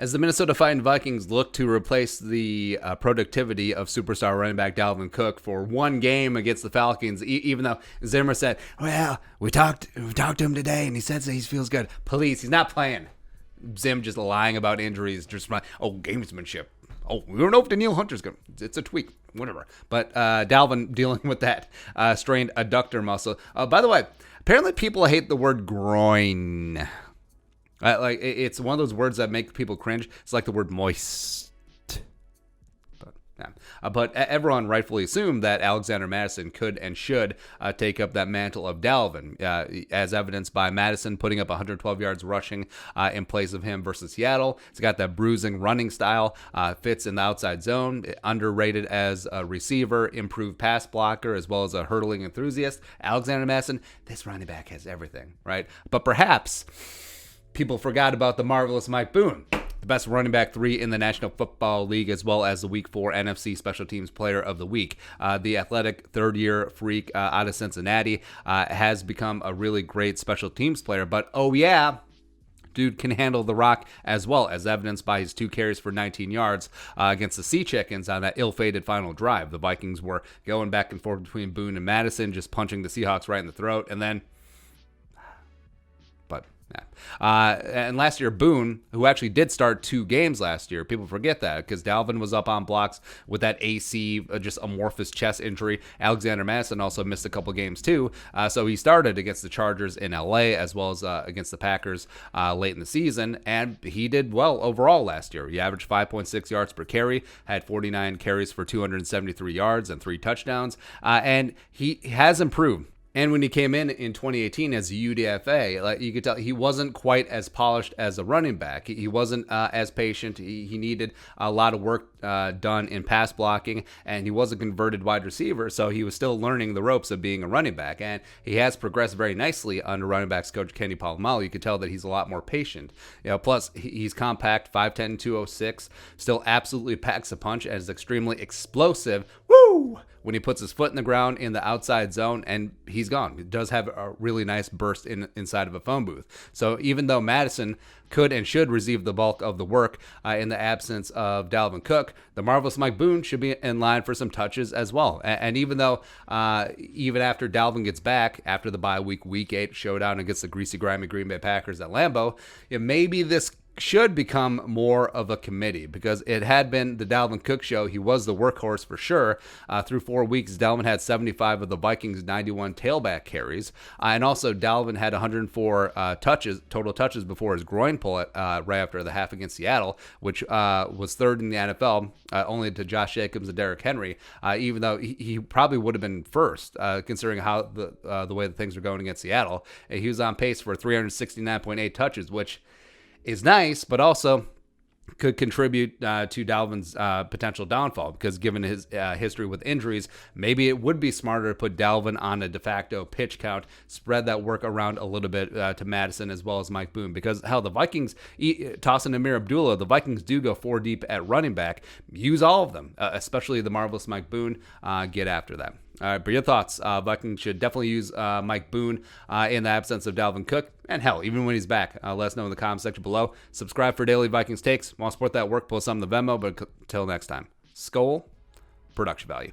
As the Minnesota Vikings look to replace the productivity of superstar running back Dalvin Cook for one game against the Falcons, even though Zimmer said, "Well, we talked to him today, and he says that he feels good." Police, he's not playing. Zim just lying about injuries, just gamesmanship. Oh, we don't know if Danielle Hunter's going to. It's a tweak, whatever. But Dalvin dealing with that strained adductor muscle. By the way, apparently people hate the word groin. It's one of those words that make people cringe. It's like the word moist. But everyone rightfully assumed that Alexander Mattison could and should take up that mantle of Dalvin, as evidenced by Mattison putting up 112 yards rushing in place of him versus Seattle. He's got that bruising running style, fits in the outside zone, underrated as a receiver, improved pass blocker, as well as a hurdling enthusiast. Alexander Mattison, this running back has everything, right? But perhaps people forgot about the Marvelous Mike Boone, the best running back 3 in the National Football League, as well as the Week 4 NFC Special Teams Player of the Week. The athletic third-year freak out of Cincinnati has become a really great special teams player. But, dude can handle the rock as well, as evidenced by his 2 carries for 19 yards against the Sea Chickens on that ill-fated final drive. The Vikings were going back and forth between Boone and Mattison, just punching the Seahawks right in the throat, and then... and last year, Boone, who actually did start 2 games last year, people forget that because Dalvin was up on blocks with that AC, just amorphous chest injury. Alexander Mattison also missed a couple games too, so he started against the Chargers in LA as well as against the Packers late in the season, and he did well overall last year. He averaged 5.6 yards per carry, had 49 carries for 273 yards and 3 touchdowns, and he has improved. And when he came in 2018 as a UDFA, you could tell he wasn't quite as polished as a running back. He wasn't as patient. He needed a lot of work done in pass blocking, and he was a converted wide receiver, so he was still learning the ropes of being a running back. And he has progressed very nicely under running backs coach Kenny Polamalu. You could tell that he's a lot more patient. Plus, he's compact, 5'10", 206, still absolutely packs a punch and is extremely explosive. Woo! When he puts his foot in the ground in the outside zone, and he's gone. He does have a really nice burst inside of a phone booth. So even though Mattison could and should receive the bulk of the work in the absence of Dalvin Cook, the Marvelous Mike Boone should be in line for some touches as well. And even though, even after Dalvin gets back, after the bye week, Week 8 showdown against the greasy, grimy Green Bay Packers at Lambeau, maybe this should become more of a committee, because it had been the Dalvin Cook show. He was the workhorse for sure. Through 4 weeks, Dalvin had 75 of the Vikings' 91 tailback carries. And also, Dalvin had 104 total touches before his groin pull right after the half against Seattle, which was 3rd in the NFL, only to Josh Jacobs and Derrick Henry, even though he probably would have been first, considering how the way that things were going against Seattle. He was on pace for 369.8 touches, which is nice, but also could contribute to Dalvin's potential downfall, because given his history with injuries, maybe it would be smarter to put Dalvin on a de facto pitch count, spread that work around a little bit to Mattison as well as Mike Boone, because hell, the Vikings, tossing Amir Abdullah, the Vikings do go 4 deep at running back. Use all of them, especially the Marvelous Mike Boone. Get after that. All right, but your thoughts? Vikings should definitely use Mike Boone in the absence of Dalvin Cook. And hell, even when he's back, let us know in the comments section below. Subscribe for daily Vikings takes. Want to support that work? Post some in the Venmo. But until next time, Skol, production value.